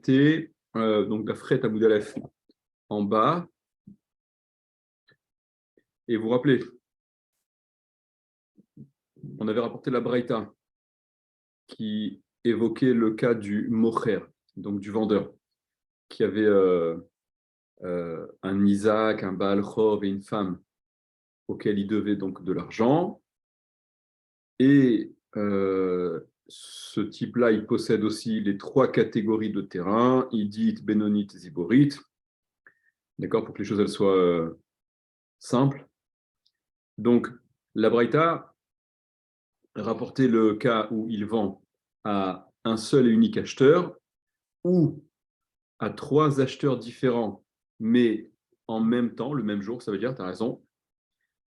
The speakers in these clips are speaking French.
arrêté donc la Fret à Moudalef en bas. Et vous vous rappelez, on avait rapporté la Braïta qui évoquait le cas du mocher, donc du vendeur, qui avait un Isaac, un Baal Chov et une femme auquel il devait donc de l'argent. Et ce type-là, il possède aussi les 3 catégories de terrain, Idit, Benonit, Ziborit. D'accord, pour que les choses elles soient simples. Donc, la Braïta rapportait le cas où il vend à un seul et unique acheteur ou à 3 acheteurs différents, mais en même temps, le même jour, ça veut dire, tu as raison.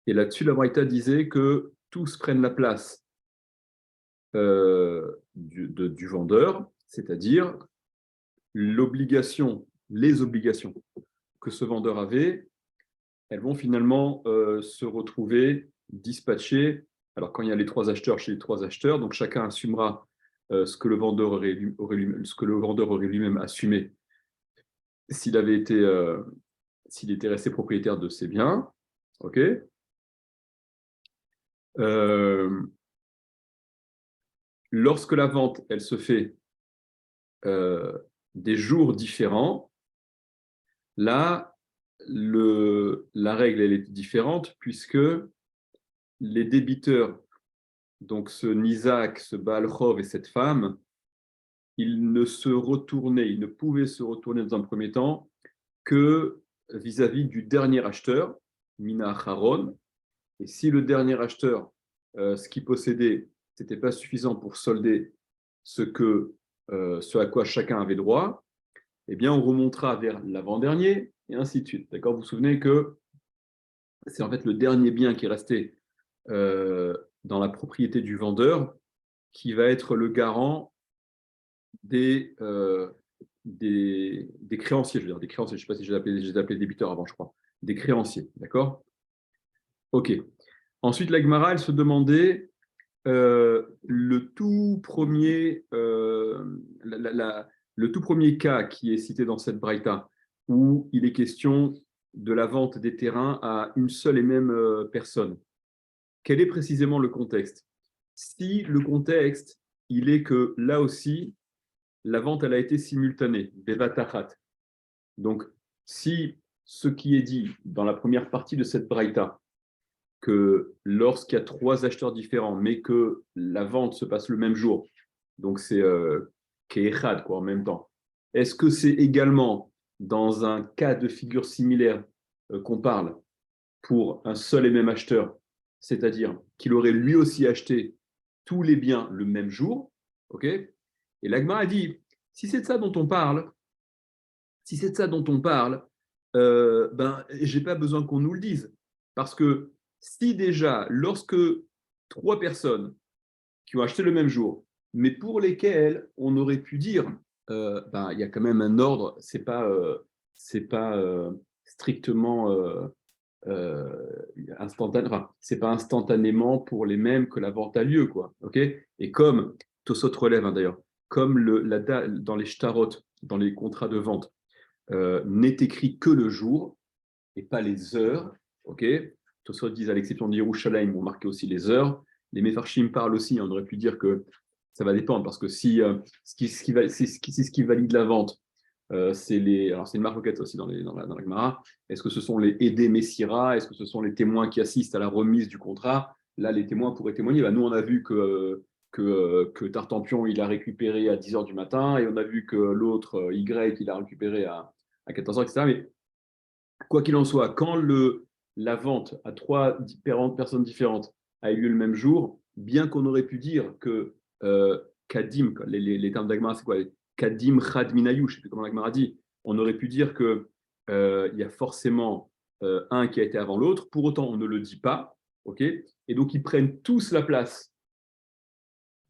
Et là-dessus, la Braïta disait que tous prennent la place du vendeur, c'est-à-dire les obligations que ce vendeur avait, elles vont finalement se retrouver dispatchées. Alors, quand il y a les 3 acheteurs chez les 3 acheteurs, donc chacun assumera ce que le vendeur aurait lui-même assumé s'il était resté propriétaire de ses biens. OK. Lorsque la vente, elle se fait des jours différents, là, la règle, elle est différente puisque les débiteurs, donc ce Nizak, ce Baal Chov et cette femme, ils ne pouvaient se retourner dans un premier temps que vis-à-vis du dernier acheteur, Mina Acharon. Et si le dernier acheteur, ce qu'il possédait, ce n'était pas suffisant pour solder ce à quoi chacun avait droit, eh bien, on remontera vers l'avant-dernier, et ainsi de suite. D'accord ? Vous vous souvenez que c'est en fait le dernier bien qui est resté dans la propriété du vendeur qui va être le garant des créanciers, je veux dire, des créanciers. Je ne sais pas si je les appelé débiteurs avant, je crois. Des créanciers, d'accord ? OK. Ensuite, la Gemara, elle se demandait le tout premier cas qui est cité dans cette braïta, où il est question de la vente des terrains à une seule et même personne. Quel est précisément le contexte ? Si le contexte, il est que là aussi, la vente, elle a été simultanée, bevatachat. Donc, si ce qui est dit dans la première partie de cette braïta, que lorsqu'il y a 3 acheteurs différents, mais que la vente se passe le même jour, donc c'est Keechad, quoi, en même temps. Est-ce que c'est également dans un cas de figure similaire qu'on parle pour un seul et même acheteur, c'est-à-dire qu'il aurait lui aussi acheté tous les biens le même jour, ok ? Et l'Agma a dit, si c'est de ça dont on parle, ben, j'ai pas besoin qu'on nous le dise, parce que si déjà, lorsque 3 personnes qui ont acheté le même jour, mais pour lesquelles on aurait pu dire, ben, il y a quand même un ordre, c'est pas strictement instantané, enfin, c'est pas instantanément pour les mêmes que la vente a lieu, quoi. Ok ? Et comme Tosot relève d'ailleurs, comme dans les shtarot, dans les contrats de vente, n'est écrit que le jour et pas les heures. Ok ? Tosot disent à l'exception d'Yerushalayim, on marquait aussi les heures. Les Mefarshim parlent aussi, on aurait pu dire que ça va dépendre, parce que si ce qui valide la vente, alors c'est une marque aussi dans la Gemara. Est-ce que ce sont les aidés Messira ? Est-ce que ce sont les témoins qui assistent à la remise du contrat ? Là, les témoins pourraient témoigner. Nous, on a vu que Tartampion, il a récupéré à 10h du matin, et on a vu que l'autre, Y, il a récupéré à 14h, etc. Mais quoi qu'il en soit, quand la vente à 3 personnes différentes a eu lieu le même jour, bien qu'on aurait pu dire que Kadim, les termes d'Agmara, c'est quoi ? Kadim Chad Minayu, je ne sais plus comment l'Agmara dit, on aurait pu dire qu'il y a forcément un qui a été avant l'autre, pour autant on ne le dit pas, ok ? Et donc ils prennent tous la place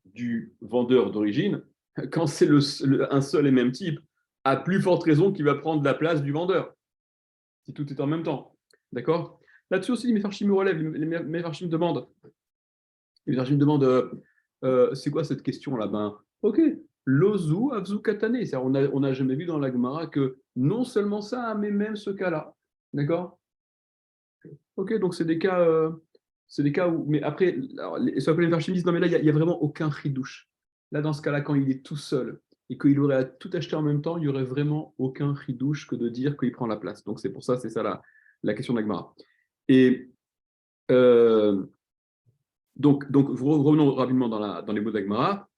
du vendeur d'origine. Quand c'est un seul et même type, à plus forte raison qu'il va prendre la place du vendeur, si tout est en même temps. D'accord ? Là-dessus aussi, les Mefarshim me relèvent, les Mefarshim demandent, c'est quoi cette question-là ? Ben, ok, Lozu avzu katane. C'est-à-dire, on n'a jamais vu dans la Gemara que non seulement ça, mais même ce cas-là. D'accord? Ok, donc c'est des cas où. Mais après, alors, ça peut les faire disent non, mais là, il y a vraiment aucun chidouche. Là, dans ce cas-là, quand il est tout seul et qu'il aurait à tout acheter en même temps, il n'y aurait vraiment aucun chidouche que de dire qu'il prend la place. Donc, c'est pour ça, c'est ça la question de la Gemara. Et euh, donc, revenons rapidement dans les mots d'Agmara.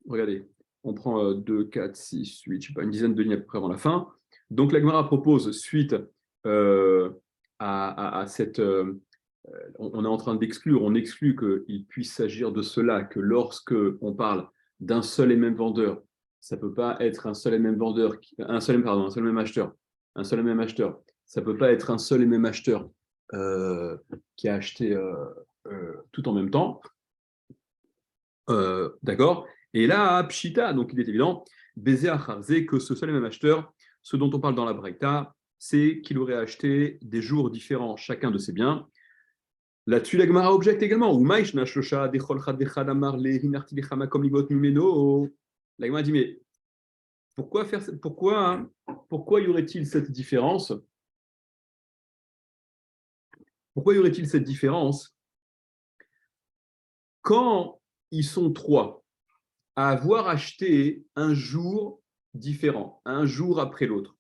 Regardez, on prend 2, 4, 6, 8, je sais pas, une dizaine de lignes à peu près avant la fin. Donc, l'Agmara propose, suite à cette. On est en train d'exclure, on exclut qu'il puisse s'agir de cela, que lorsque on parle d'un seul et même vendeur, ça ne peut pas être un seul et même vendeur, un seul et même acheteur. Un seul et même acheteur. Ça ne peut pas être un seul et même acheteur qui a acheté tout en même temps. D'accord. Et là, Pshita, donc il est évident, Bézé Acharze, que ce seul et même acheteur, ce dont on parle dans la Braïta, c'est qu'il aurait acheté des jours différents chacun de ses biens. Là-dessus, la Gemara objecte également. La Gemara dit, mais pourquoi y aurait-il cette différence? Pourquoi y aurait-il cette différence quand ils sont trois à avoir acheté un jour différent, un jour après l'autre?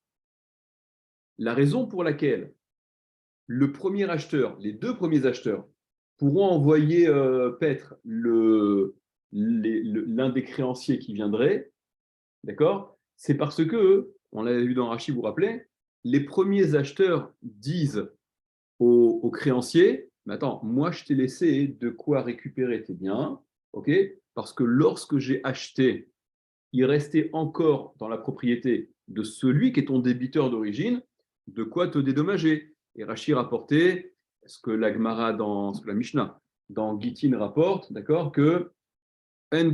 La raison pour laquelle le premier acheteur, les deux premiers acheteurs, pourront envoyer paître l'un des créanciers qui viendrait, d'accord? C'est parce que, on l'avait vu dans Rachid, vous vous rappelez, les premiers acheteurs disent aux créanciers, mais attends, moi je t'ai laissé de quoi récupérer tes biens, ok? Parce que lorsque j'ai acheté, il restait encore dans la propriété de celui qui est ton débiteur d'origine, de quoi te dédommager. Et Rachid rapportait ce que la Gemara ce que la Mishnah dans Gittin rapporte, d'accord, que on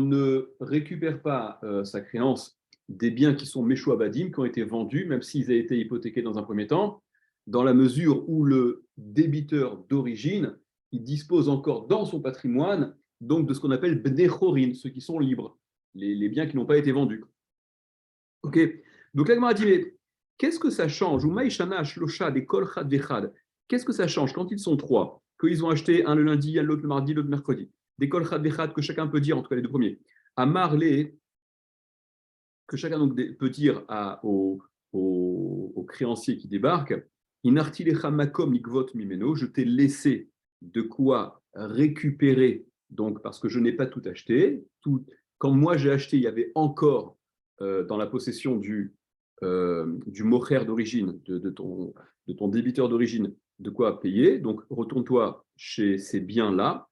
ne récupère pas sa créance des biens qui sont Meshuabadim, qui ont été vendus, même s'ils avaient été hypothéqués dans un premier temps, dans la mesure où le débiteur d'origine, il dispose encore dans son patrimoine donc de ce qu'on appelle Bnechorin, ceux qui sont libres, les biens qui n'ont pas été vendus. Ok. Donc là, a dit, mais qu'est-ce que ça change? Qu'est-ce que ça change quand ils sont trois, qu'ils ont acheté un le lundi, un l'autre le mardi, l'autre le mercredi? Des kol chad vechad que chacun peut dire, en tout cas les deux premiers. À Marley, que chacun donc peut dire aux créanciers qui débarquent, Inartilecha makom nikvot mimeno, je t'ai laissé de quoi récupérer, donc parce que je n'ai pas tout acheté. Quand moi j'ai acheté, il y avait encore dans la possession du mocher d'origine, de ton débiteur d'origine, de quoi payer. Donc retourne-toi chez ces biens-là.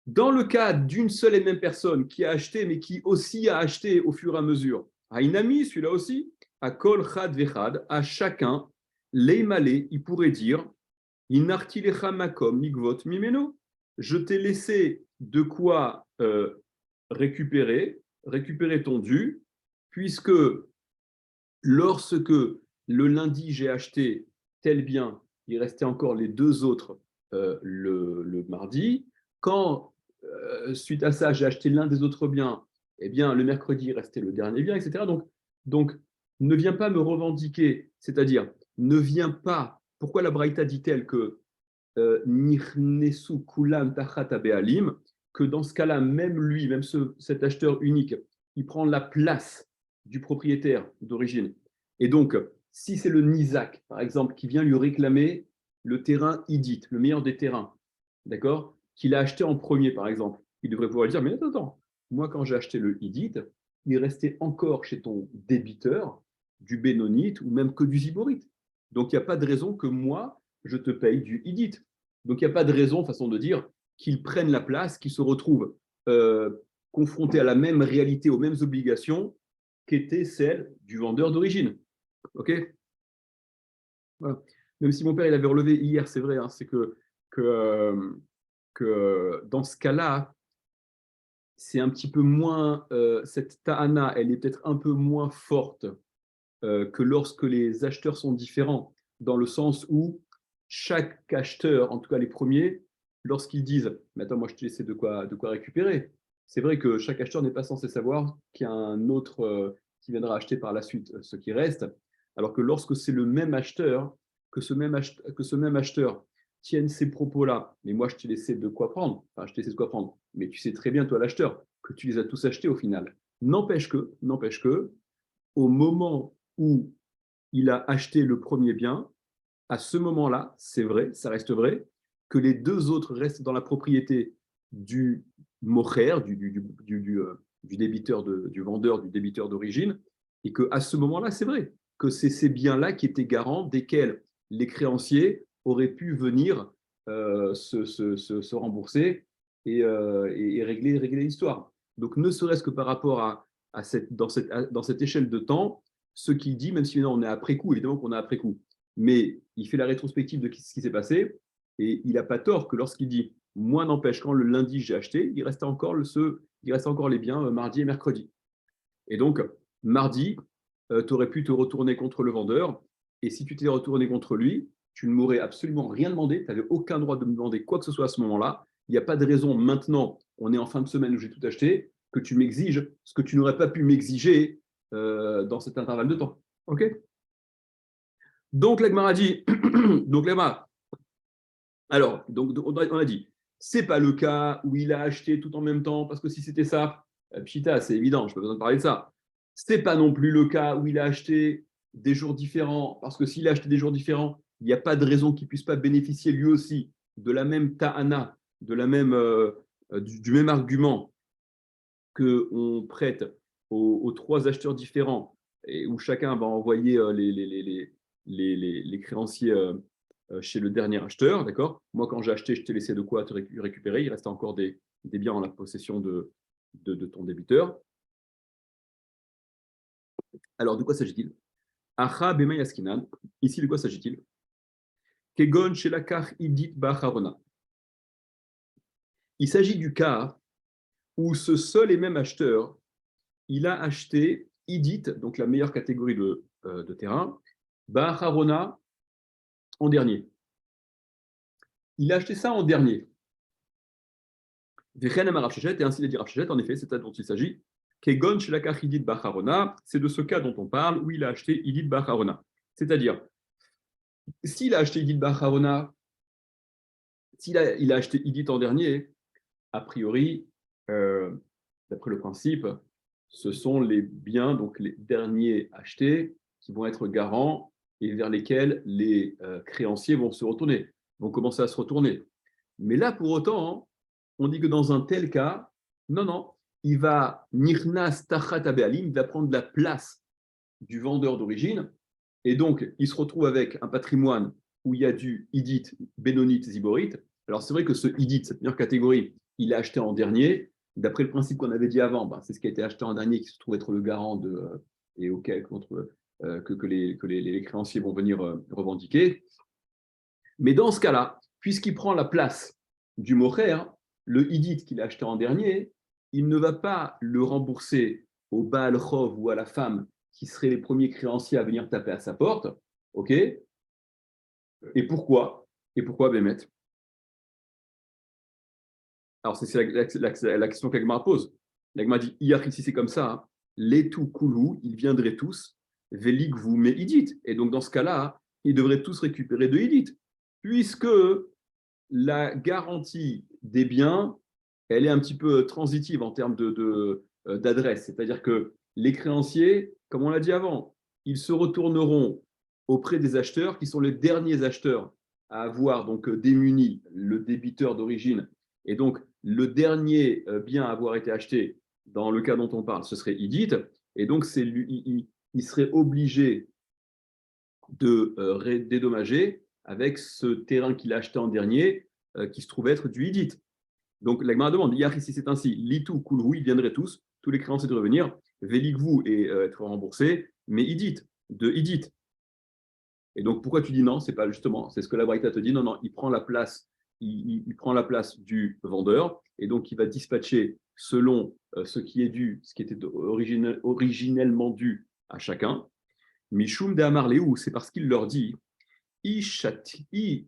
Dans le cas d'une seule et même personne qui a acheté, mais qui aussi a acheté au fur et à mesure, à Inami, celui-là aussi, à Kol Chad Vechad, à chacun, Leimale, il pourrait dire Inartilecha Makom Nigvot Mimeno, je t'ai laissé de quoi récupérer ton dû, puisque lorsque le lundi j'ai acheté tel bien, il restait encore les deux autres le mardi. Quand, suite à ça, j'ai acheté l'un des autres biens, eh bien, le mercredi, il restait le dernier bien, etc. Donc, ne viens pas me revendiquer, c'est-à-dire, ne viens pas. Pourquoi la Braïta dit-elle que Nirnesu Kulam Tachat Abealim, que dans ce cas-là, même lui, même cet acheteur unique, il prend la place du propriétaire d'origine. Et donc, si c'est le Nizak, par exemple, qui vient lui réclamer le terrain Idit, le meilleur des terrains, d'accord, qu'il a acheté en premier, par exemple, il devrait pouvoir lui dire, mais attends, moi, quand j'ai acheté le Idit, il restait encore chez ton débiteur du Bénonite ou même que du Ziborite. Donc, il n'y a pas de raison que moi, je te paye du Idit. Donc, il n'y a pas de raison, façon de dire, qu'ils prennent la place, qu'ils se retrouvent confrontés à la même réalité, aux mêmes obligations qu'était celle du vendeur d'origine. OK? Voilà. Même si mon père il avait relevé hier, c'est vrai, hein, c'est que dans ce cas-là, c'est un petit peu moins, cette ta'ana, elle est peut-être un peu moins forte que lorsque les acheteurs sont différents, dans le sens où chaque acheteur, en tout cas les premiers, lorsqu'ils disent « Mais attends, moi, je te laissais de quoi récupérer », c'est vrai que chaque acheteur n'est pas censé savoir qu'il y a un autre qui viendra acheter par la suite ce qui reste, alors que lorsque c'est le même acheteur, que ce même acheteur tienne ces propos-là, mais moi, je t'ai laissé de quoi prendre, enfin, je t'ai laissé de quoi prendre, mais tu sais très bien, toi, l'acheteur, que tu les as tous achetés au final. N'empêche que, au moment où il a acheté le premier bien, à ce moment-là, c'est vrai, ça reste vrai, que les deux autres restent dans la propriété du mocher, du débiteur, du vendeur, du débiteur d'origine, et qu'à ce moment-là, c'est vrai, que c'est ces biens-là qui étaient garants, desquels les créanciers auraient pu venir se rembourser et régler l'histoire. Donc, ne serait-ce que par rapport dans cette échelle de temps, ce qu'il dit, même si maintenant on est après coup, évidemment qu'on est après coup, mais il fait la rétrospective de ce qui s'est passé et il n'a pas tort que lorsqu'il dit moi n'empêche quand le lundi j'ai acheté, il reste encore les biens mardi et mercredi. Et donc mardi, tu aurais pu te retourner contre le vendeur et si tu t'es retourné contre lui, tu ne m'aurais absolument rien demandé, tu n'avais aucun droit de me demander quoi que ce soit à ce moment-là. Il n'y a pas de raison maintenant, on est en fin de semaine où j'ai tout acheté, que tu m'exiges ce que tu n'aurais pas pu m'exiger dans cet intervalle de temps. OK? Donc, l'Agmara dit, donc l'Agmara, alors, donc, on a dit, c'est pas le cas où il a acheté tout en même temps, parce que si c'était ça, Pchita, c'est évident, je n'ai pas besoin de parler de ça. C'est pas non plus le cas où il a acheté des jours différents, parce que s'il a acheté des jours différents, il n'y a pas de raison qu'il ne puisse pas bénéficier lui aussi de la même ta'ana, de la même, du même argument qu'on prête aux trois acheteurs différents et où chacun va envoyer les créanciers chez le dernier acheteur, d'accord? Moi, quand j'ai acheté, je t'ai laissé de quoi te récupérer. Il reste encore des biens en la possession de ton débiteur. Alors, de quoi s'agit-il? Acha bema yaskinan. Ici, de quoi s'agit-il? Kegon shelakach idit ba'acharona. Il s'agit du cas où ce seul et même acheteur, il a acheté idit, donc la meilleure catégorie de terrain, ba'acharona en dernier. Il a acheté ça en dernier. Et ainsi l'a dit Rav Shechet, en effet, c'est ça dont il s'agit. Kegon shelakach idit ba'acharona, c'est de ce cas dont on parle où il a acheté idit ba'acharona. C'est-à-dire, s'il a acheté idit ba'acharona, il a acheté idit en dernier, a priori, d'après le principe, ce sont les biens, donc les derniers achetés, qui vont être garants et vers lesquels les créanciers vont se retourner, vont commencer à se retourner. Mais là, pour autant, on dit que dans un tel cas, non, il va nirnas tachat abealim, il va prendre la place du vendeur d'origine, et donc il se retrouve avec un patrimoine où il y a du idit, bénonite, ziborite. Alors c'est vrai que ce idit, cette meilleure catégorie, il est acheté en dernier. D'après le principe qu'on avait dit avant, c'est ce qui a été acheté en dernier qui se trouve être le garant et auquel que les créanciers vont venir revendiquer. Mais dans ce cas-là, puisqu'il prend la place du mocher, le idit qu'il a acheté en dernier, il ne va pas le rembourser au Baal Chov ou à la femme qui seraient les premiers créanciers à venir taper à sa porte. OK? Et pourquoi? Bémet? Alors, c'est la question qu'Agmar pose. L'Agmar dit, si c'est comme ça, les tout koulou, ils viendraient tous, velig vous mais idit. Et donc, dans ce cas-là, ils devraient tous récupérer de idit. Puisque la garantie des biens, elle est un petit peu transitive en termes d'adresse. C'est-à-dire que les créanciers, comme on l'a dit avant, ils se retourneront auprès des acheteurs qui sont les derniers acheteurs à avoir donc démuni le débiteur d'origine. Et donc, le dernier bien à avoir été acheté, dans le cas dont on parle, ce serait Idit. Et donc, il serait obligé de dédommager avec ce terrain qu'il a acheté en dernier, qui se trouve être du Idit. Donc, la Gemara demande, si c'est ainsi, Litou, Kulhu, ils viendraient tous les créanciers de revenir, Velikvou et être remboursé, mais Idit, de Idit. Et donc, pourquoi tu dis non? C'est pas justement, c'est ce que la Braïta te dit, non, il prend la place, il prend la place du vendeur, et donc il va dispatcher selon ce qui est dû, ce qui était originellement dû à chacun. Mishum de Amarleu, c'est parce qu'il leur dit, Ishatkitu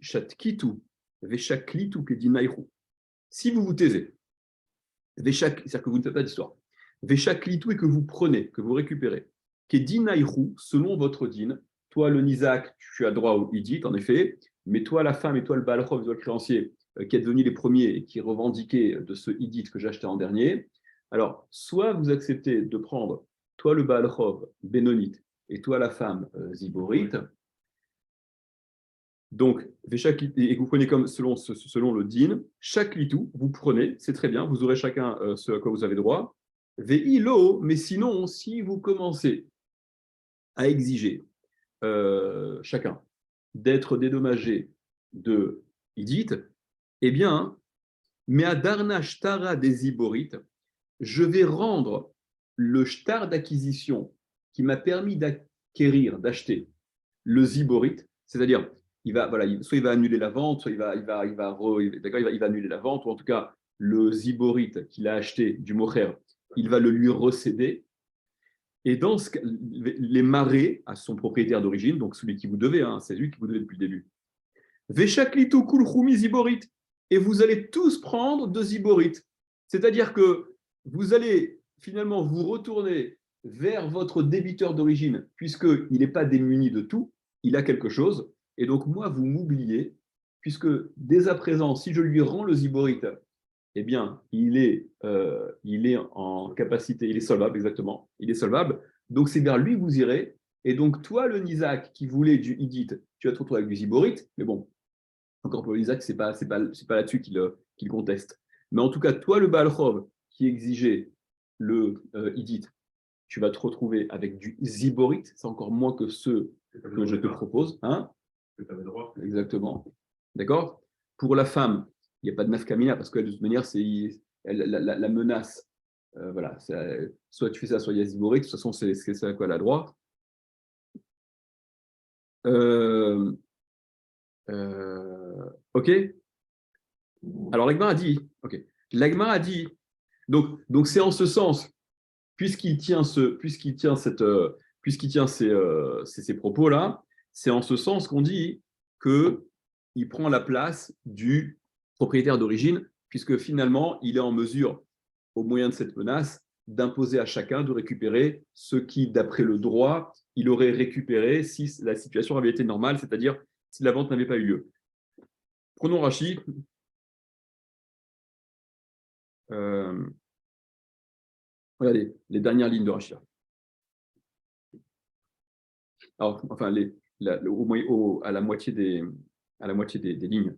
Veshaklitu kedinaïru. Si vous vous taisez, c'est-à-dire que vous ne faites pas d'histoire, Veshaklitu et que vous prenez, que vous récupérez, kedinaïru, selon votre din, toi le Nizak, tu as droit au idit, en effet, mais toi la femme et toi le Baalchov, toi le créancier, qui êtes devenus les premiers et qui revendiquaient de ce idit que j'ai acheté en dernier, alors soit vous acceptez de prendre toi le Baalchov, Bénonite, et toi la femme, Ziborite, donc, et vous prenez comme selon le din, chaque litou, vous prenez, c'est très bien, vous aurez chacun ce à quoi vous avez droit. Ve'ilo, mais sinon, si vous commencez à exiger chacun d'être dédommagé de Idit, eh bien, Me'adarna shtara des Iborites, je vais rendre le shtar d'acquisition qui m'a permis d'acquérir, d'acheter le Ziborite, c'est-à-dire soit il va annuler la vente, soit il va annuler la vente, ou en tout cas le Ziborite qu'il a acheté du Mocher, il va le lui recéder. Et dans ce cas, les marais à son propriétaire d'origine, donc celui qui vous devait, hein, c'est lui qui vous devait depuis le début. Veshaklitu kulchumi Ziborite. Et vous allez tous prendre de Ziborite. C'est-à-dire que vous allez finalement vous retourner vers votre débiteur d'origine, puisqu'il n'est pas démuni de tout, il a quelque chose. Et donc, moi, vous m'oubliez, puisque dès à présent, si je lui rends le Ziborite, eh bien, il est en capacité, il est solvable, exactement, il est solvable. Donc, c'est vers lui que vous irez. Et donc, toi, le Nizak, qui voulait du Idit, tu vas te retrouver avec du Ziborite, mais bon, encore pour Isaac, c'est pas là-dessus qu'il conteste. Mais en tout cas, toi, le Baal Chov, qui exigeait le Idit, tu vas te retrouver avec du Ziborite, c'est encore moins que ceux que je te propose. Hein, que tu avais droit. Exactement. D'accord. Pour la femme, il n'y a pas de nafkamina, parce que de toute manière, c'est la menace. Voilà, soit tu fais ça, soit il y a Ziborite, de toute façon, c'est à quoi elle a droit. Ok. Alors, l'Agmara a dit, ok. L'Agmara a dit, donc c'est en ce sens, puisqu'il tient ces propos-là, c'est en ce sens qu'on dit qu'il prend la place du propriétaire d'origine, puisque finalement, il est en mesure, au moyen de cette menace, d'imposer à chacun de récupérer ce qui, d'après le droit, il aurait récupéré si la situation avait été normale, c'est-à-dire si la vente n'avait pas eu lieu. Prenons Rachi. Regardez, les dernières lignes de Rachi. Alors, enfin, à la moitié des lignes.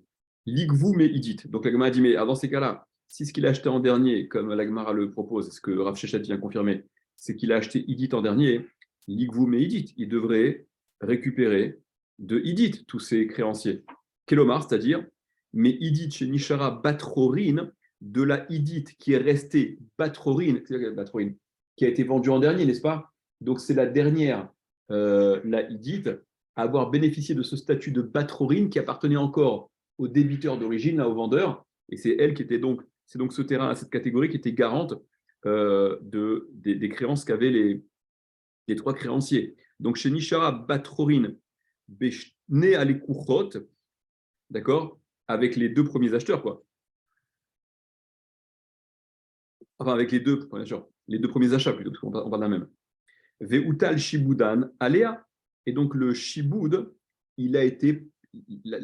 Ligvou mais idit. Donc la Gemara dit, mais dans ces cas-là, si ce qu'il a acheté en dernier, comme la Gemara le propose, ce que Rav Shechet vient confirmer, c'est qu'il a acheté idit en dernier, ligvou mais idit, il devrait récupérer de idit tous ses créanciers. Kelomar, c'est-à-dire, mais idit chez Nishara Batrorine, de la idit qui est restée Batrorine, qui a été vendue en dernier, n'est-ce pas? Donc c'est la dernière la Idit, avoir bénéficié de ce statut de Batrorine qui appartenait encore au débiteur d'origine, au vendeur, et c'est elle qui était donc, c'est donc ce terrain, cette catégorie qui était garante des créances qu'avaient les trois créanciers. Donc chez Nishara Batrorine, né à l'Ekouchot, d'accord, avec les deux premiers acheteurs, quoi. Enfin, avec les deux premiers achats plutôt, parce qu'on parle d'un même. Veutal Shibudan Alea. Et donc le Shiboud, il a été,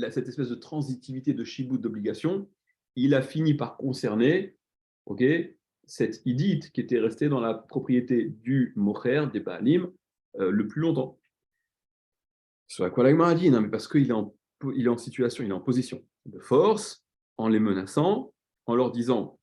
cette espèce de transitivité de Shiboud d'obligation, il a fini par concerner cette Idit qui était restée dans la propriété du Mocher, des Baalim, le plus longtemps. Sur la quoi l'Agma a dit, non, mais parce qu'il est en situation, il est en position de force, en les menaçant, en leur disant,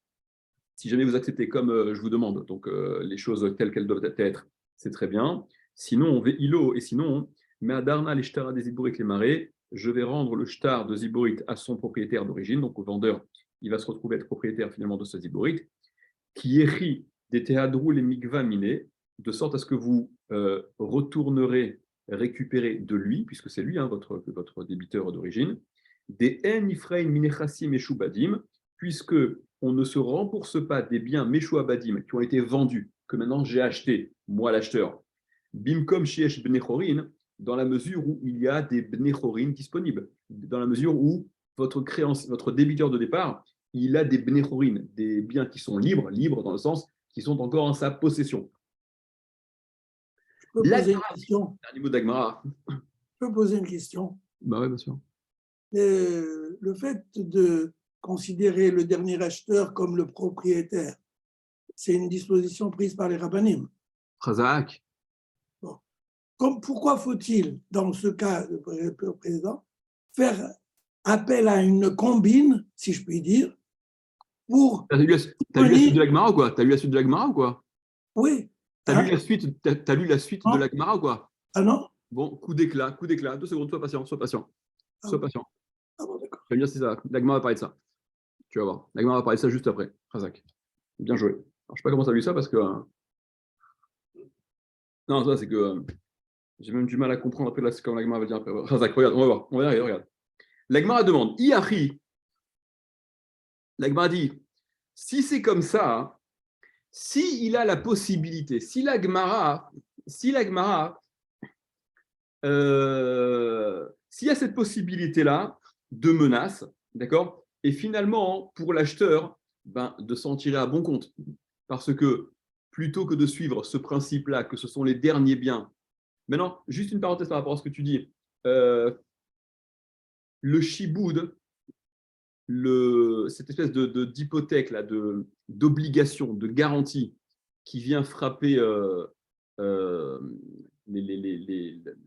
si jamais vous acceptez comme je vous demande, donc les choses telles qu'elles doivent être, c'est très bien. Sinon, on va ilo, et sinon, mais Adarna les shtara des Ziborit les marais, je vais rendre le shtar de Ziborit à son propriétaire d'origine, donc au vendeur, il va se retrouver être propriétaire finalement de ce Ziborit, qui écrit des théadrou les mikva miné, de sorte à ce que vous retournerez récupérer de lui, puisque c'est lui, hein, votre débiteur d'origine, des en ifrain minechassim et shubadim, puisque on ne se rembourse pas des biens Meshuabadim qui ont été vendus, que maintenant j'ai acheté, moi l'acheteur, Bimkom Shiesh Bnechorin, dans la mesure où il y a des Bnechorin disponibles, dans la mesure où votre créance, votre débiteur de départ, il a des bnéchorin, des biens qui sont libres dans le sens qui sont encore en sa possession. Je peux poser une question. Dernier mot d'Agmara. Je peux poser une question. Bah oui, bien sûr. Le fait de considérer le dernier acheteur comme le propriétaire, c'est une disposition prise par les rabbinim. Chazak. Bon. Pourquoi faut-il, dans ce cas de président, faire appel à une combine, si je puis dire, pour... T'as lu la suite de l'Agmara ou quoi? T'as lu la suite de l'Agmara ou quoi? Oui. T'as lu la suite de l'Agmara ou quoi? Ah non? Bon, coup d'éclat. 2 secondes, sois patient. Sois patient. Ah bon, d'accord. Je vais me dire si ça. L'Agmara va parler de ça. Tu vas voir. L'Agmara va parler de ça juste après. Razak. Bien joué. Alors, je ne sais pas comment ça a lu ça parce que. Non, ça, c'est que. J'ai même du mal à comprendre après là, c'est comme l'Agmara va dire après. Razak, regarde, on va voir. On va y arriver, regarde. L'Agmara demande Iachi. L'Agmara dit si c'est comme ça, si il a la possibilité, si l'Agmara. S'il y a cette possibilité-là de menace, d'accord, et finalement, pour l'acheteur, de s'en tirer à bon compte. Parce que plutôt que de suivre ce principe-là, que ce sont les derniers biens. Maintenant, juste une parenthèse par rapport à ce que tu dis. Le shiboud, cette espèce d'hypothèque, là, d'obligation, de garantie qui vient frapper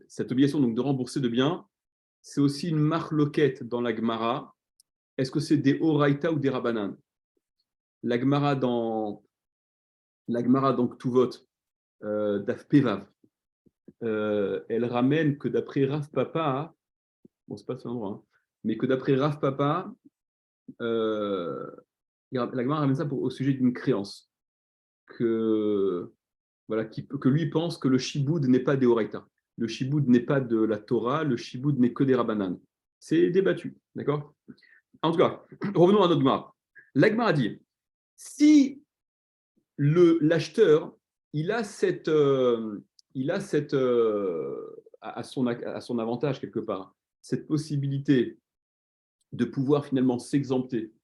cette obligation donc, de rembourser de biens, c'est aussi une marloquette dans la Gemara. Est-ce que c'est des Oraïta ou des Rabanan? La Gemara dans Ktuvot, Daf Pevav, elle ramène que d'après Rav Papa, bon, c'est pas ce endroit, hein, mais que d'après Rav Papa, la Gemara ramène ça au sujet d'une créance. Que lui pense que le shiboud n'est pas des Oraïta. Le shiboud n'est pas de la Torah, le shiboud n'est que des Rabanan. C'est débattu, d'accord? En tout cas, revenons à notre Gemara. La Gemara dit, si l'acheteur, il a à son avantage quelque part, cette possibilité de pouvoir finalement s'exempter,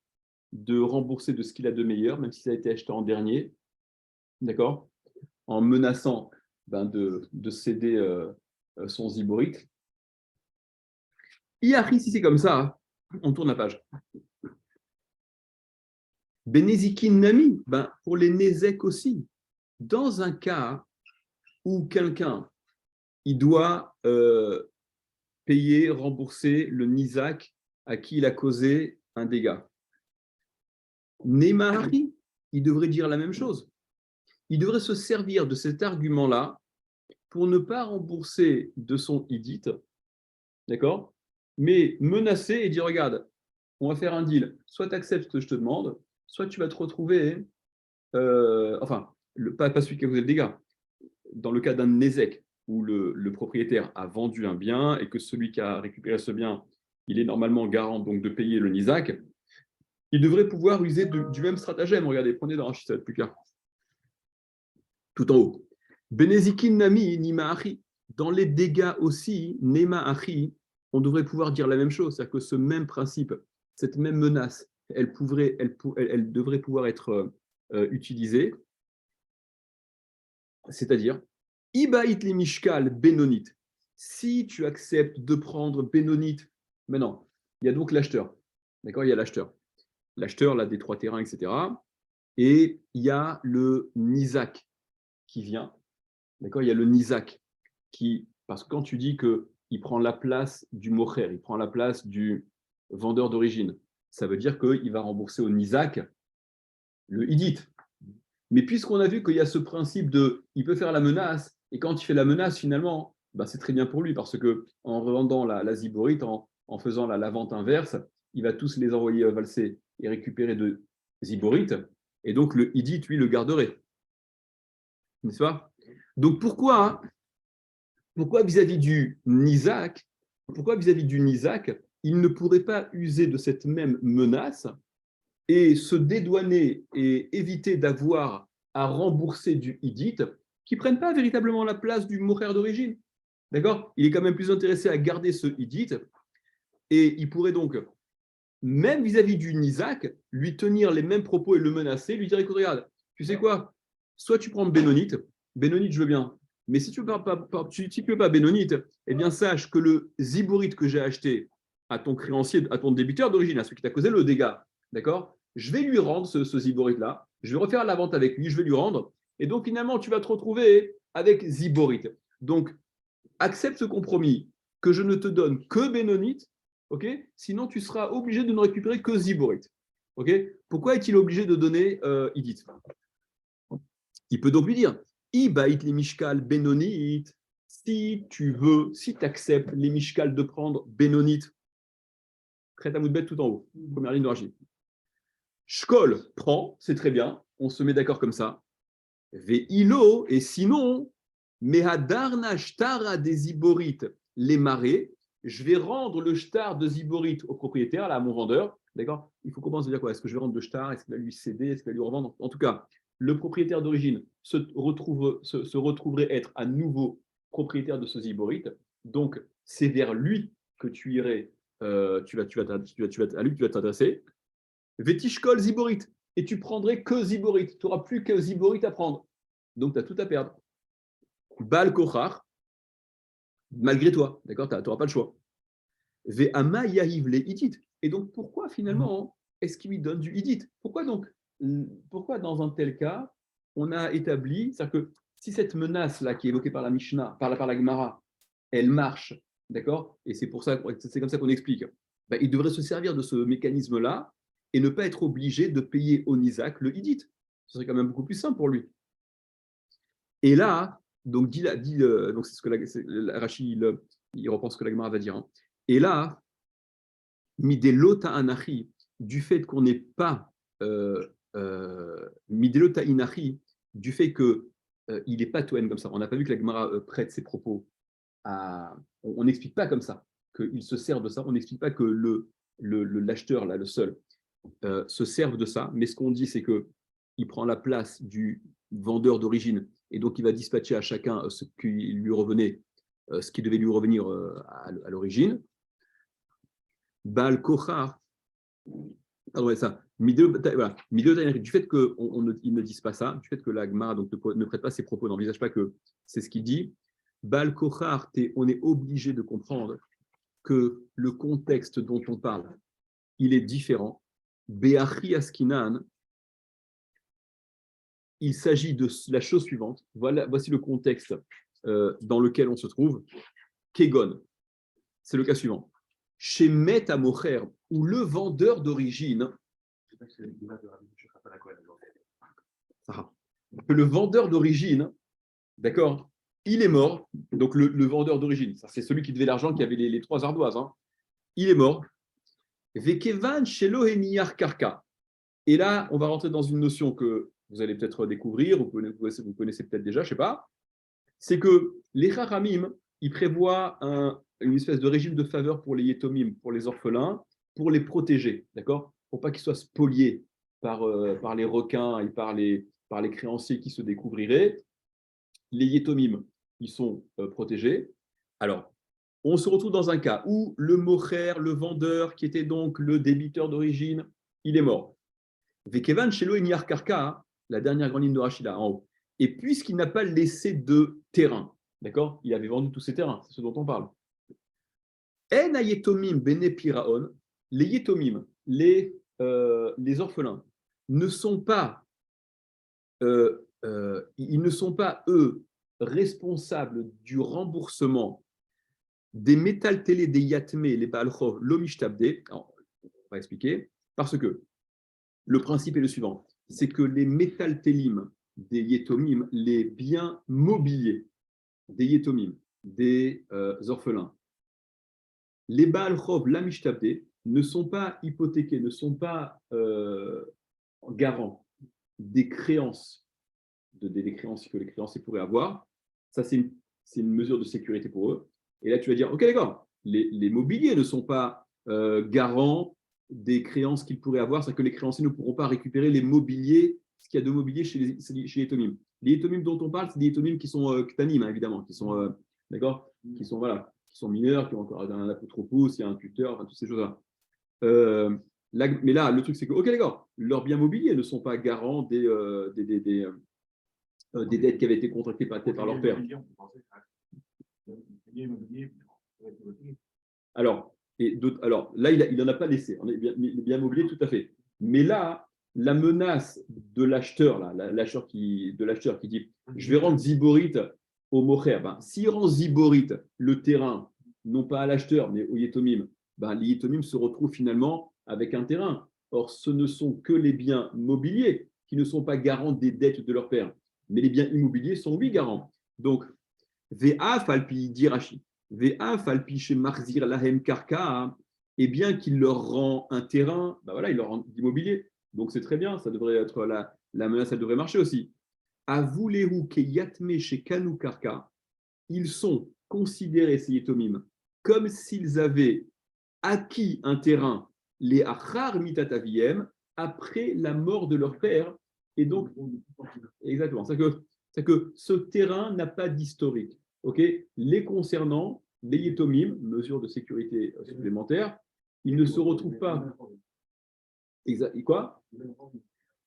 de rembourser de ce qu'il a de meilleur, même si ça a été acheté en dernier, d'accord, en menaçant de céder son ziborite. Iari, si c'est comme ça, on tourne la page. Benezikin Nami, pour les Nézek aussi. Dans un cas où quelqu'un il doit payer, rembourser le Nizak à qui il a causé un dégât. Neymari, il devrait dire la même chose. Il devrait se servir de cet argument-là pour ne pas rembourser de son idit, d'accord, mais menacer et dire, regarde, on va faire un deal, soit tu acceptes ce que je te demande, soit tu vas te retrouver, pas celui qui a causé le dégât, dans le cas d'un Nézek, où le propriétaire a vendu un bien et que celui qui a récupéré ce bien, il est normalement garant donc de payer le Nizak, il devrait pouvoir user du même stratagème. Regardez, prenez dans Rachid, ça va être plus clair. Tout en haut. Benezikin Nami, Nima Achi. Dans les dégâts aussi, Nema Achi, on devrait pouvoir dire la même chose. C'est-à-dire que ce même principe, cette même menace, elle devrait pouvoir être utilisée. C'est-à-dire, Ibaït les Mishkal Benonit. Si tu acceptes de prendre Benonit, maintenant, il y a donc l'acheteur. D'accord, il y a l'acheteur. L'acheteur, là, des 3 terrains, etc. Et il y a le Nizak qui vient. D'accord, il y a le Nizak parce que quand tu dis qu'il prend la place du mocher, il prend la place du vendeur d'origine, ça veut dire qu'il va rembourser au Nizak le Idit. Mais puisqu'on a vu qu'il y a ce principe il peut faire la menace, et quand il fait la menace, finalement, c'est très bien pour lui, parce qu'en revendant la ziborite, en faisant la vente inverse, il va tous les envoyer valser et récupérer de ziborite, et donc le Idit, lui, le garderait. N'est-ce pas? Donc pourquoi vis-à-vis du Nizak, il ne pourrait pas user de cette même menace et se dédouaner et éviter d'avoir à rembourser du Idit qui ne prenne pas véritablement la place du mocher d'origine. D'accord? Il est quand même plus intéressé à garder ce Idit et il pourrait donc même vis-à-vis du Nizak, lui tenir les mêmes propos et le menacer, lui dire, écoute, regarde, tu sais quoi, soit tu prends Bénonite, Bénonite, je veux bien, mais si tu ne veux pas Bénonite, eh bien sache que le zibourite que j'ai acheté à ton créancier, à ton débiteur d'origine, à celui qui t'a causé le dégât, d'accord, je vais lui rendre ce zibourite-là, je vais refaire la vente avec lui, je vais lui rendre, et donc finalement, tu vas te retrouver avec zibourite. Donc, accepte ce compromis que je ne te donne que Bénonite, ok, sinon tu seras obligé de ne récupérer que Ziborite. Ok, pourquoi est-il obligé de donner Idit? Il peut donc lui dire Ibaït les Mishkal Bénonite, si tu veux, si tu acceptes les Mishkal de prendre Bénonite, Khet Amoudbet tout en haut, première ligne de Rachid. Shkol prend, c'est très bien, on se met d'accord comme ça. Ve'ilo, et sinon, Mehadarna Shtara des Ziborites, les marées, je vais rendre le shtar de Ziborite au propriétaire, là, à mon vendeur. D'accord. Il faut commencer à dire quoi? Est-ce que je vais rendre le shtar? Est-ce qu'il va lui céder? Est-ce qu'il va lui revendre? En tout cas, le propriétaire d'origine se retrouverait être à nouveau propriétaire de ce Ziborite. Donc, c'est vers lui que tu irais, à lui que tu vas t'adresser. Vetishkol Ziborite. Et tu prendrais que Ziborite. Tu n'auras plus que Ziborite à prendre. Donc, tu as tout à perdre. Bal Kochar, malgré toi. D'accord. Tu n'auras pas le choix. Ve'ama Yahiv le Hitit. Et donc, pourquoi finalement est-ce qu'il lui donne du Hitit? Pourquoi donc, pourquoi dans un tel cas, on a établi, c'est-à-dire que si cette menace-là qui est évoquée par la Mishnah, par la Gemara, elle marche, d'accord, et c'est pour ça, c'est comme ça qu'on explique, ben, il devrait se servir de ce mécanisme-là et ne pas être obligé de payer au Nizak le Hitit. Ce serait quand même beaucoup plus simple pour lui. Et là, donc, donc c'est ce que Rachid, il reprend ce que la Gemara va dire. Hein. Et là, Midelota Anachi, du fait qu'on n'est pas Midelota Inachi, du fait qu'il n'est pas Toen comme ça. On n'a pas vu que la Gemara prête ses propos à. On n'explique pas comme ça qu'il se sert de ça. On n'explique pas que l'acheteur, là, le seul, se serve de ça. Mais ce qu'on dit, c'est qu'il prend la place du vendeur d'origine et donc il va dispatcher à chacun ce qui lui revenait, ce qui devait lui revenir à l'origine. Baal Kochar, pardon, ça. Voilà. Du fait qu'ils ne disent pas ça, du fait que la Gemara donc, ne prête pas ses propos, n'envisage pas que c'est ce qu'il dit, Baal Kochar, on est obligé de comprendre que le contexte dont on parle, il est différent. Be'achi Askinan, il s'agit de la chose suivante. Voici le contexte dans lequel on se trouve. Kegon, c'est le cas suivant. Chez Met Amocher, où le vendeur d'origine, que le vendeur d'origine, d'accord, il est mort. Donc le vendeur d'origine, c'est celui qui devait l'argent, qui avait les trois ardoises. Hein. Il est mort. Vekevan shelo heniyar karka. Et là, on va rentrer dans une notion que vous allez peut-être découvrir, vous connaissez peut-être déjà, je ne sais pas. C'est que les Chachamim, ils prévoient une espèce de régime de faveur pour les Yetomim, pour les orphelins, pour les protéger, d'accord? Pour pas qu'ils soient spoliés par les requins et par les créanciers qui se découvriraient. Les Yetomim, ils sont protégés. Alors, on se retrouve dans un cas où le mocher, le vendeur, qui était donc le débiteur d'origine, il est mort. Vekevan Shelo Eniar Karka, la dernière grande ligne de Rachida, en haut. Et puisqu'il n'a pas laissé de terrain, d'accord, il avait vendu tous ses terrains, c'est ce dont on parle. En ayetomim bene piraon, les yetomim, les orphelins, ne sont pas, ils ne sont pas eux responsables du remboursement des métal télé des yatmé, les balchov, l'omishtabde. On va expliquer, parce que le principe est le suivant, c'est que les métal télim des yetomim, les biens mobiliers des yetomim, des orphelins, les Baal Chov, la Mishtabde, ne sont pas hypothéqués, ne sont pas garants des créances, des créances que les créanciers pourraient avoir. Ça, c'est une mesure de sécurité pour eux. Et là, tu vas dire, OK, d'accord, les mobiliers ne sont pas garants des créances qu'ils pourraient avoir, c'est-à-dire que les créanciers ne pourront pas récupérer les mobiliers, ce qu'il y a de mobilier chez les Tomim. Les Tomim dont on parle, c'est des Tomim qui sont Ktanim, hein, évidemment, qui sont, d'accord, qui sont, voilà, qui sont mineurs, qui ont encore un apotropos, il y a un tuteur, enfin, toutes ces choses-là. Mais là, le truc, c'est que, ok, d'accord, leurs biens mobiliers ne sont pas garants des dettes qui avaient été contractées par leur père. Alors, alors là, il n'en a pas laissé. Les biens mobiliers, tout à fait. Mais là, la menace de l'acheteur, l'acheteur qui dit je vais rendre Ziborite au Mocher. Ben, s'il rend Ziborite le terrain, non pas à l'acheteur, mais au Yetomim, ben, les Yetomim se retrouvent finalement avec un terrain. Or, ce ne sont que les biens mobiliers qui ne sont pas garants des dettes de leur père. Mais les biens immobiliers sont, oui, garants. Donc, Ve'a falpi dit Rashi. Ve'a falpi chez Marzir Lahem Karka, et bien qu'il leur rend un terrain, ben voilà, il leur rend d'immobilier. Donc c'est très bien, ça devrait être la menace, elle devrait marcher aussi. Avoulehu ke yatme chez Kanu Karka, ils sont considérés, ces Yetomim, comme s'ils avaient acquis un terrain, les Achar Mitataviem, après la mort de leur père. Et donc, exactement, c'est que ce terrain n'a pas d'historique. Okay, les concernant, les Yetomim, mesure de sécurité supplémentaire, ils ne se retrouvent pas. Quoi?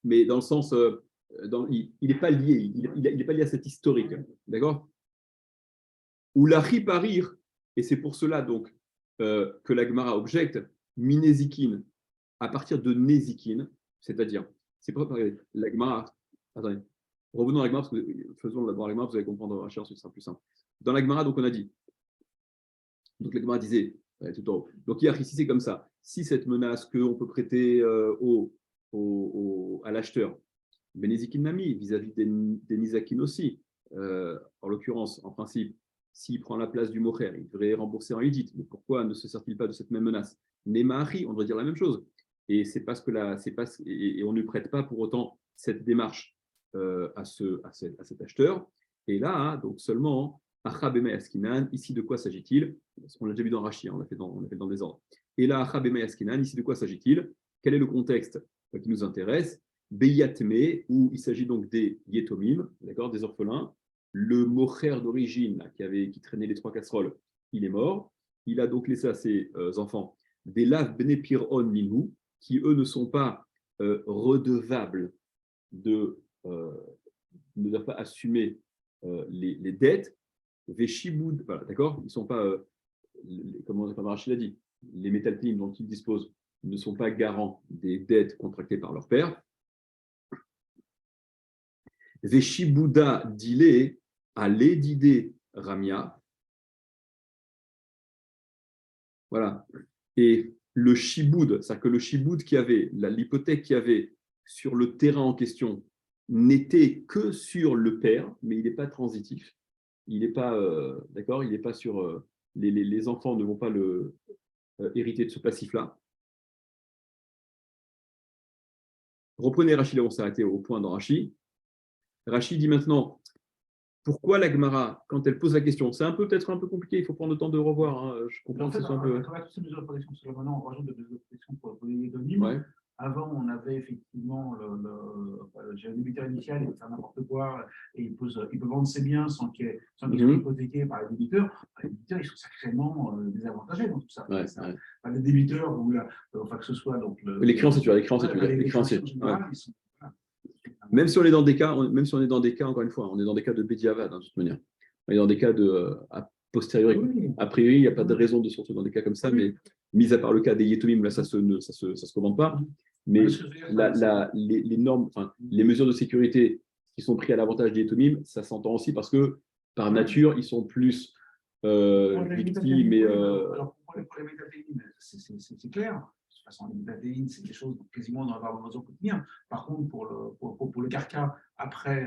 Mais dans le sens, il n'est pas lié, il n'est pas lié à cet historique, d'accord? Ou la riparir, et c'est pour cela donc que la Gemara objecte, minézikin, à partir de nézikin, c'est-à-dire, c'est pas la Gemara. Attendez, revenons à la Gemara, faisons d'abord la Gemara, vous allez comprendre, ce sera plus simple. Dans la Gemara, donc on a dit, donc la Gemara disait, tout en haut, donc hier, ici c'est comme ça, si cette menace qu'on peut prêter à l'acheteur, Benézikin Nami, vis-à-vis des Nizakin aussi, en l'occurrence, en principe, s'il prend la place du Mocher, il devrait rembourser en Udit. Mais pourquoi ne se sert-il pas de cette même menace? Nemaari, on devrait dire la même chose. Et c'est parce que et on ne prête pas pour autant cette démarche à cet acheteur. Et là, hein, donc seulement, Achabeme Askinan, ici de quoi s'agit-il? On l'a déjà vu dans Rashi, on l'a fait dans le désordre. Et là, Achabeme Askinan, ici de quoi s'agit-il? Quel est le contexte qui nous intéresse? Beyatme, où il s'agit donc des Yetomim, d'accord, des orphelins. Le mocher d'origine qui traînait les 3 casseroles, il est mort. Il a donc laissé à ses enfants des laves benepiron minhu, qui eux ne sont pas redevables ne doivent pas assumer les dettes. Veshiboud, voilà, d'accord, ils ne sont pas, comme Rachid l'a dit, les métalpines dont ils disposent ne sont pas garants des dettes contractées par leur père. Veshibuda dile à l'édidé Ramia. Voilà. Et le shiboud, c'est-à-dire que le shiboud qu'il y avait, l'hypothèque qu'il y avait sur le terrain en question, n'était que sur le père, mais il n'est pas transitif. Il n'est pas, d'accord, il n'est pas sur. Les enfants ne vont pas hériter de ce passif-là. Reprenez Rachid, on s'est arrêté au point dans Rachid. Rachid dit maintenant, pourquoi la Gemara, quand elle pose la question, c'est peut-être un peu compliqué, il faut prendre le temps de revoir. Hein, je comprends que ce soit un peu. Toutes ces mesures de protection, parce que maintenant on rajoute des mesures de protection pour les Yetomim. Ouais. Avant, on avait effectivement le débiteur initial, il peut faire n'importe quoi, et il peut vendre ses biens sans qu'il soit hypothéqué par les débiteurs. Les débiteurs, ils sont sacrément désavantagés dans tout ça. Ouais, ouais. Les débiteurs, enfin que ce soit. Donc, les créanciers, les créanciers. Même si on est dans des cas, encore une fois, on est dans des cas de Bediavad, hein, de toute manière. On est dans des cas de a posteriori. Oui. A priori, il n'y a pas de raison de se retrouver dans des cas comme ça, mais mis à part le cas des Yetomim, là, ça se commande pas. Mais les normes, enfin, les mesures de sécurité qui sont prises à l'avantage des Yetomim, ça s'entend aussi parce que, par nature, ils sont plus victimes. Mais, alors, pour les métatéines, c'est clair. De toute façon, les métatéines, c'est des choses quasiment dans la besoin quotidien. Par contre, pour le carca, après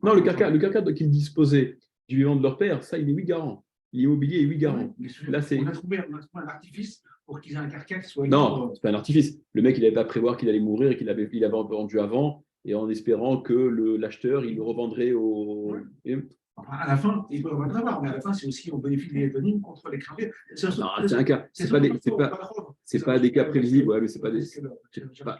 non, le carca qu'ils disposaient du vivant de leur père, ça, il est 8 garants. L'immobilier est 8 garants. Oui, là, on a trouvé un artifice pour qu'ils aient un carca qui soit. Non, c'est pas un artifice. Le mec, il n'avait pas prévoir qu'il allait mourir et qu'il avait vendu avant, et en espérant que l'acheteur, il le revendrait au. Oui. Enfin, à la fin, il peut remettre avoir, mais à la fin, c'est aussi au bénéfice des Yetomim contre les créanciers. Non, c'est un cas. C'est pas des cas prévisibles. Ouais, mais c'est pas des. C'est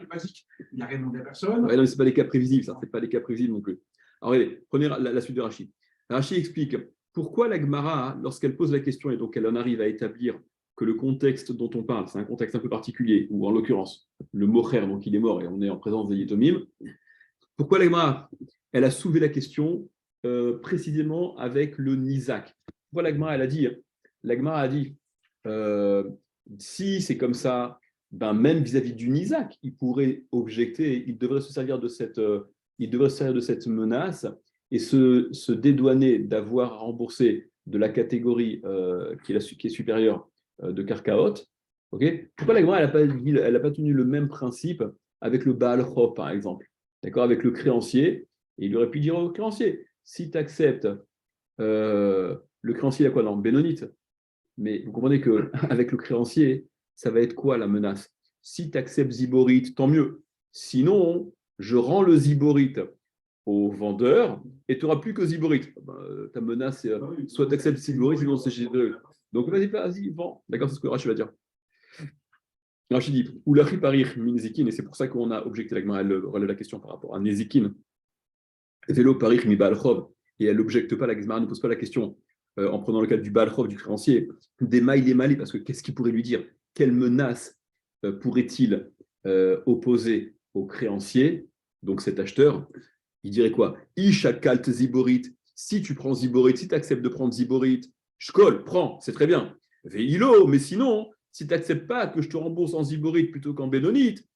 basique. Il n'y a rien demandé à personne. Ouais, non, mais c'est pas des cas prévisibles, ça. C'est pas des cas prévisibles non plus. Alors, regardez, prenez la suite de Rachid. Rachid explique pourquoi la Gemara, lorsqu'elle pose la question et donc elle en arrive à établir que le contexte dont on parle, c'est un contexte un peu particulier, ou en l'occurrence, le mocher, donc il est mort et on est en présence des Yetomim, pourquoi la Gemara, elle a soulevé la question précisément avec le Nizak? Pourquoi la Gemara, a dit, si c'est comme ça, ben même vis-à-vis du Nizak, il pourrait objecter, il devrait se servir de cette menace et se dédouaner d'avoir à rembourser de la catégorie qui est supérieure de Karkaot. Okay. Pourquoi la Gemara, elle n'a pas tenu le même principe avec le Baal Chov, par exemple, d'accord, avec le créancier, et il aurait pu dire au créancier, si tu acceptes, le créancier, il a quoi dans Bénonite? Mais vous comprenez qu'avec le créancier, ça va être quoi la menace? Si tu acceptes Ziborite, tant mieux. Sinon, je rends le Ziborite au vendeur et tu n'auras plus que Ziborite. Ta menace, c'est soit tu acceptes Ziborite, sinon c'est Ziborite. Donc vas-y, vends. D'accord, c'est ce que Rachid va dire. Rachid dit, ou la parir minzikin, et c'est pour ça qu'on a objecté la Gemara, elle relève la question par rapport à Nezikin. Vélo parir mi balchov, et elle n'objecte pas, la Gemara ne pose pas la question en prenant le cas du balchov, du créancier, des mailles les malais, parce que qu'est-ce qu'il pourrait lui dire? Quelle menace pourrait-il opposer au créancier, donc cet acheteur? Il dirait quoi? Ishakalt ziborit, si tu prends ziborit, si tu acceptes de prendre ziborit, shkol, prends, c'est très bien. Veilo, mais sinon, si tu n'acceptes pas que je te rembourse en ziborite plutôt qu'en bénonite,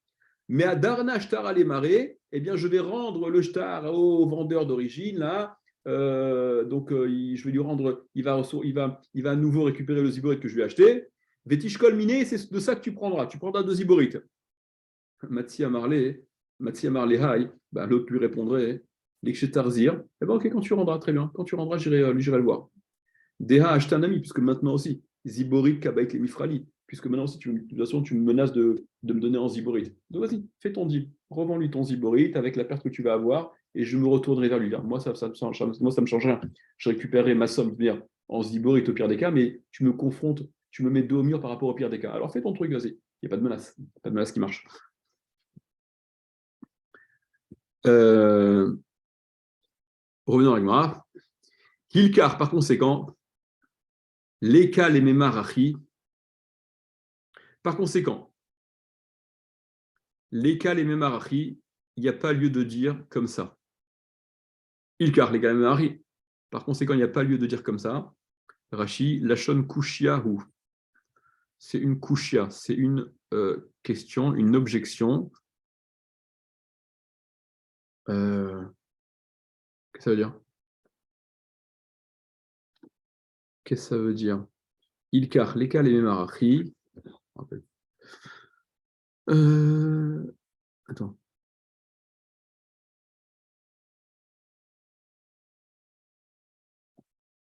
mais à Darna Shtar à marées, eh bien, je vais rendre le shtar au vendeur d'origine, là. Je vais lui rendre, il va à nouveau récupérer le ziborite que je lui ai acheté. Vetishkol miné, c'est de ça que tu prendras. Tu prendras 2 ziborites. Matsia Marley Hai, bah, l'autre lui répondrait, L'Ikshetarzir, eh ben, ok, quand tu rendras, très bien. Quand tu rendras, j'irai le voir. Deha acheter un ami, puisque maintenant aussi, Ziborit Kabaïk les Mifrali, puisque maintenant aussi, de toute façon, tu me menaces de me donner en Ziborit. Donc vas-y, fais ton deal, revends-lui ton Ziborit avec la perte que tu vas avoir, et je me retournerai vers lui. Moi, ça me change rien. Je récupérerai ma somme bien en Ziborit au pire des cas, mais tu me confrontes, tu me mets dos au mur par rapport au pire des cas. Alors fais ton truc, vas-y. Il n'y a pas de menace. Pas de menace qui marche. Revenons à Gemara. Hilkar, par conséquent, Leka les Memarachi. Par conséquent, Leka les Memarachi, il n'y a pas lieu de dire comme ça. Hilkar, Leka les Memarachi. Par conséquent, il n'y a pas lieu de dire comme ça. Rashi, Lachon Kushiahu. C'est une kushia, c'est une question, une objection. Qu'est-ce que ça veut dire? Qu'est-ce que ça veut dire? Ilkar, Leka les Memarachi. Attends.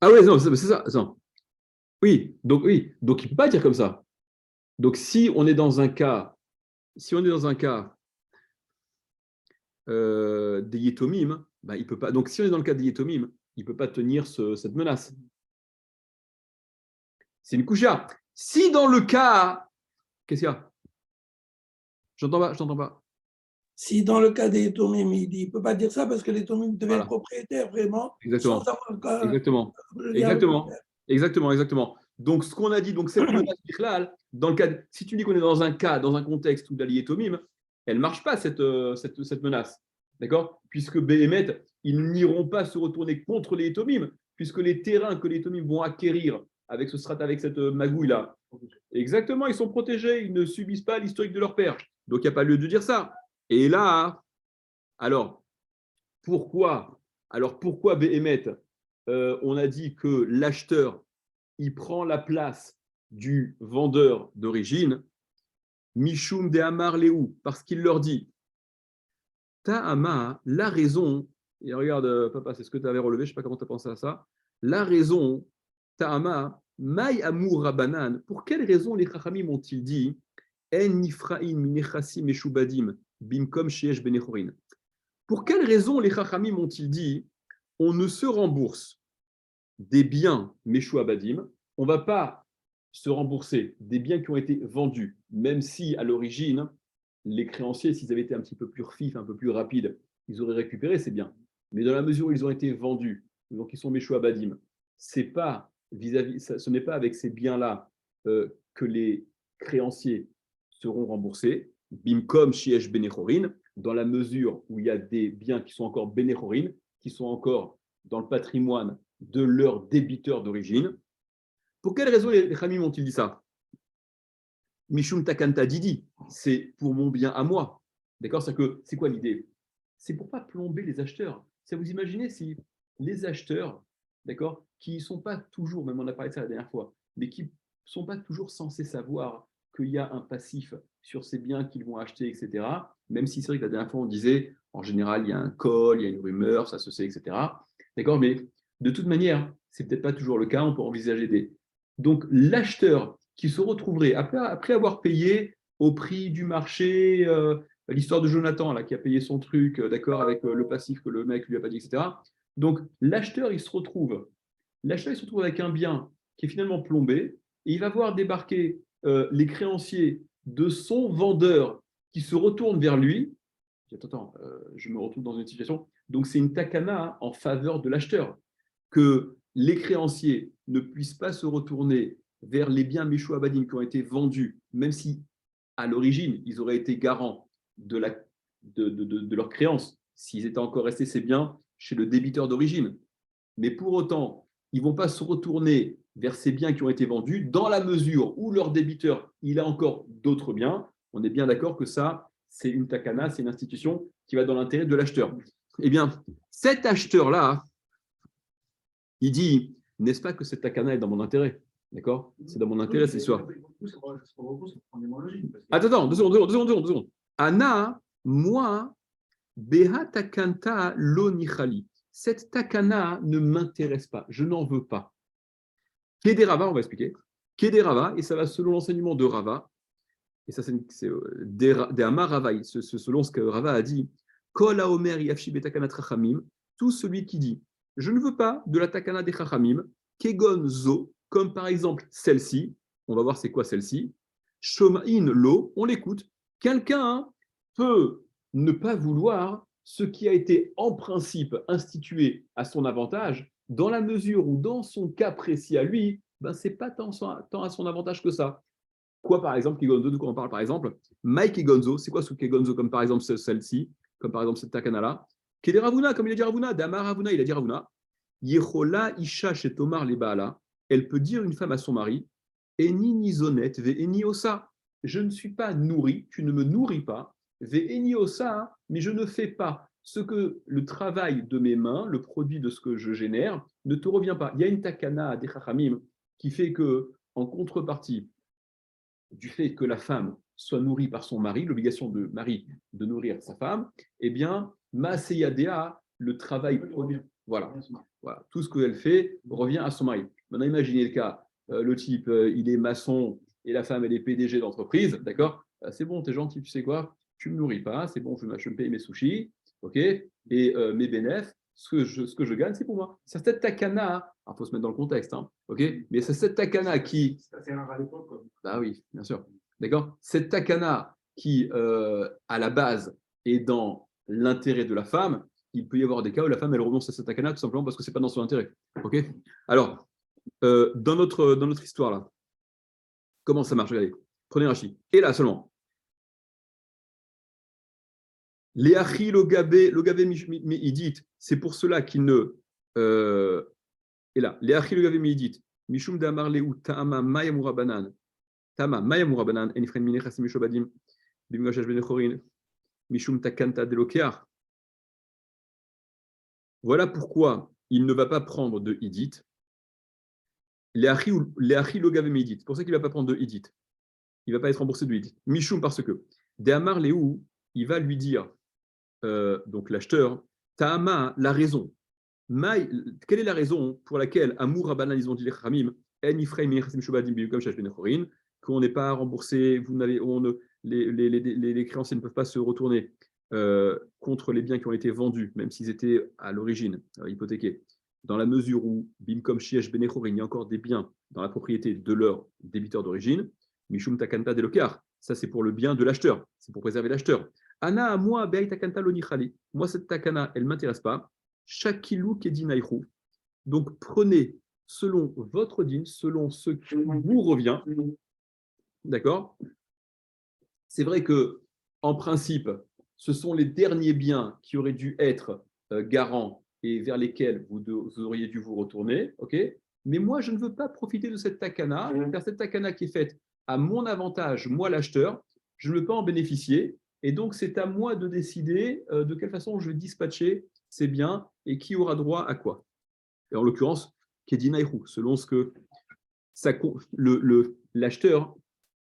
Ah ouais, non, c'est ça. Attends. Oui, donc il ne peut pas dire comme ça. Donc si on est dans un cas, des Yetomim, bah, il peut pas. Donc si on est dans le cas des Yetomim, il ne peut pas tenir cette menace. C'est une coucha. Si dans le cas, qu'est-ce qu'il y a? J'entends pas. Si dans le cas des Tomim, il dit, il ne peut pas dire ça parce que les Tomim devaient être Voilà. propriétaires vraiment, Exactement. sans avoir Exactement. le lien avec le père. Exactement. Donc, ce qu'on a dit, donc cette menace bichlal, dans le cas, si tu dis qu'on est dans un cas, dans un contexte où l'allié Tomim, elle ne marche pas, cette menace. D'accord? Puisque Béhémet, ils n'iront pas se retourner contre les Tomim, puisque les terrains que les Tomim vont acquérir avec cette magouille-là, exactement, ils sont protégés, ils ne subissent pas l'historique de leur père. Donc, il n'y a pas lieu de dire ça. Et là, alors, pourquoi Béhémet, on a dit que l'acheteur, il prend la place du vendeur d'origine, Mishum de Amar Léou, parce qu'il leur dit, Ta'ama, la raison, et regarde, papa, c'est ce que tu avais relevé, je ne sais pas comment tu as pensé à ça, la raison, Ta'ama, Maï Amour Rabanan, pour quelle raison les Chachamim ont-ils dit, En Nifraïn Minechassim Meshubadim, Bimkom Sheesh Benechorin? Pour quelle raison les Chachamim ont-ils dit, on ne se rembourse des biens Meshuabadim, on ne va pas se rembourser des biens qui ont été vendus, même si à l'origine, les créanciers, s'ils avaient été un petit peu plus fifs, un peu plus rapides, ils auraient récupéré ces biens. Mais dans la mesure où ils ont été vendus, donc ils sont Meshuabadim, ce n'est pas avec ces biens-là que les créanciers seront remboursés, bimkom shiesh benechorin, dans la mesure où il y a des biens qui sont encore benechorin, qui sont encore dans le patrimoine de leurs débiteurs d'origine. Pour quelle raison les Khamim ont-ils dit ça? Mishum takanta didi, c'est pour mon bien à moi. D'accord? C'est quoi l'idée? C'est pour ne pas plomber les acheteurs. Ça, vous imaginez si les acheteurs, d'accord, qui ne sont pas toujours, même on a parlé de ça la dernière fois, mais qui ne sont pas toujours censés savoir qu'il y a un passif sur ces biens qu'ils vont acheter, etc. Même si c'est vrai que la dernière fois on disait, en général, il y a un call, il y a une rumeur, ça se sait, etc. D'accord? Mais de toute manière, c'est peut-être pas toujours le cas, on peut envisager des. Donc l'acheteur qui se retrouverait, après avoir payé au prix du marché, l'histoire de Jonathan, là, qui a payé son truc, d'accord, avec le passif que le mec lui a pas dit, etc. Donc, l'acheteur, il se retrouve avec un bien qui est finalement plombé, et il va voir débarquer les créanciers de son vendeur qui se retournent vers lui. Attends, je me retrouve dans une situation. Donc, c'est une takana en faveur de l'acheteur, que les créanciers ne puissent pas se retourner vers les biens Meshou Abadim qui ont été vendus, même si à l'origine, ils auraient été garants de leur créance, s'ils étaient encore restés ces biens chez le débiteur d'origine. Mais pour autant, ils ne vont pas se retourner vers ces biens qui ont été vendus dans la mesure où leur débiteur, il a encore d'autres biens. On est bien d'accord que ça, c'est une takana, c'est une institution qui va dans l'intérêt de l'acheteur. Eh bien, cet acheteur-là, il dit, n'est-ce pas que cette takana est dans mon intérêt? D'accord? C'est dans mon intérêt, c'est sûr. Attends, 2 secondes. Anna, moi, Beha takanta lo nichali. Cette takana ne m'intéresse pas, je n'en veux pas. Kederava, on va expliquer. Kederava, et ça va selon l'enseignement de Rava, et ça c'est des Amar Ravaï, selon ce que Rava a dit, Kol haomer yafshi betakana trachamim, tout celui qui dit, je ne veux pas de la takana des trachamim, kegon zo, comme par exemple celle-ci, on va voir c'est quoi celle-ci, shomain lo, on l'écoute, quelqu'un peut ne pas vouloir ce qui a été en principe institué à son avantage, dans la mesure où dans son cas précis à lui, ben, ce n'est pas tant à son avantage que ça. Quoi par exemple, Kigonzo, de quoi on parle par exemple? Mike Kigonzo, c'est quoi ce Kigonzo comme par exemple celle-ci, comme par exemple cette takana-là? Kede Ravuna, comme il a dit Ravuna, Damar Ravuna, il a dit Ravuna, Yechola Isha Shetomar Lebaala, elle peut dire une femme à son mari, Eni Nizonet, Ve Eni Osa, je ne suis pas nourri, tu ne me nourris pas, Ve Eni Osa, mais je ne fais pas ce que le travail de mes mains, le produit de ce que je génère, ne te revient pas. Il y a une takana des Chachamim qui fait que, en contrepartie, du fait que la femme soit nourrie par son mari, l'obligation de mari de nourrir sa femme, eh bien, Maseyadea, le travail produit. Voilà. Tout ce qu'elle fait revient à son mari. Maintenant, imaginez le cas, le type, il est maçon et la femme, elle est PDG d'entreprise, d'accord? C'est bon, t'es gentil, tu sais quoi? Tu me nourris pas, c'est bon, je me paye mes sushis, ok? Et mes bénéfices, ce que je gagne, c'est pour moi. C'est cette takana, il faut se mettre dans le contexte, hein, ok? Mais c'est cette takana qui. C'est assez rare à l'époque. Bah oui, bien sûr. D'accord? Cette takana qui, à la base, est dans l'intérêt de la femme, il peut y avoir des cas où la femme, elle renonce à cette takana tout simplement parce que ce n'est pas dans son intérêt. Ok? Alors, dans notre histoire, là, comment ça marche? Regardez, prenez Rashi. Et là seulement. Léachi logabé méidit, c'est pour cela qu'il ne. Et là, Léachi logabé méidit, mishum damar leu ta'ama mayamura banan. Tama, Mayamura Banan, Enifren Mine Chassim Shobadim, Bimgashash Benechorin, Mishum Takanta Delokear. Voilà pourquoi il ne va pas prendre de Idit. Les Achi Logave Medit. C'est pour ça qu'il ne va pas prendre de Idit. Il ne va pas être remboursé de Idit. Mishum parce que Deamar Leou, il va lui dire, donc l'acheteur, Taama, la raison. Quelle est la raison pour laquelle Amour Rabanan, ils ont dit les Khamim, Enifren Mine Chassim Shobadim, Bimgashash Benechorin, qu'on n'est pas remboursé, les créanciers ne peuvent pas se retourner contre les biens qui ont été vendus, même s'ils étaient à l'origine hypothéqués, dans la mesure où, Bimkom Shiesh Benechorin, il y a encore des biens dans la propriété de leur débiteur d'origine, Mishum Takanta Delokar, ça c'est pour le bien de l'acheteur, c'est pour préserver l'acheteur. Ana à moi, Be'ai Takanta Lonichali, moi cette takana, elle ne m'intéresse pas. Shakilou Kedinaïrou, donc prenez selon votre dîme, selon ce qui vous revient, d'accord? C'est vrai que, en principe, ce sont les derniers biens qui auraient dû être garants et vers lesquels vous auriez dû vous retourner, ok? Mais moi, je ne veux pas profiter de cette takana, car cette takana qui est faite à mon avantage, moi l'acheteur, je ne veux pas en bénéficier, et donc c'est à moi de décider de quelle façon je vais dispatcher ces biens et qui aura droit à quoi. Et en l'occurrence, Kedinaïru, selon ce que l'acheteur,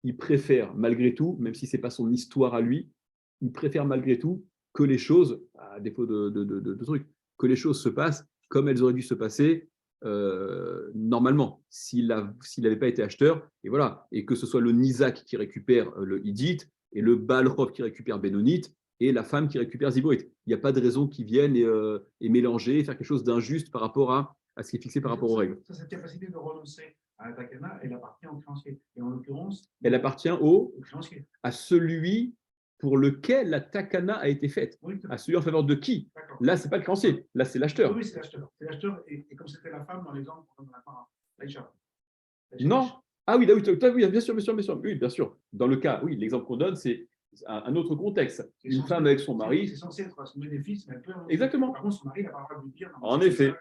il préfère malgré tout, même si ce n'est pas son histoire à lui, il préfère malgré tout que les choses, à défaut de trucs, que les choses se passent comme elles auraient dû se passer normalement, s'il n'avait pas été acheteur, et voilà, et que ce soit le Nizak qui récupère le Hiddite, et le Baal-Rov qui récupère Bénonite, et la femme qui récupère Ziborite. Il n'y a pas de raison qu'ils viennent et mélanger, et faire quelque chose d'injuste par rapport à ce qui est fixé par rapport aux règles. Cette capacité de renoncer à la takana, elle appartient au créancier. Et en l'occurrence, elle appartient au créancier. À celui pour lequel la takana a été faite. Oui, à celui en faveur de qui? Là, ce n'est pas le créancier, là, c'est l'acheteur. Oui, c'est l'acheteur. C'est l'acheteur, et comme c'était la femme dans l'exemple qu'on donne à la part, l'Aïcha. Non. Ah oui, oui, bien sûr. Oui, bien sûr. Dans le cas, oui, l'exemple qu'on donne, c'est un autre contexte. Une femme avec son mari. C'est censé être son bénéfice, mais elle peut. Exactement. Par contre, son mari n'a pas le droit de lui dire. En effet.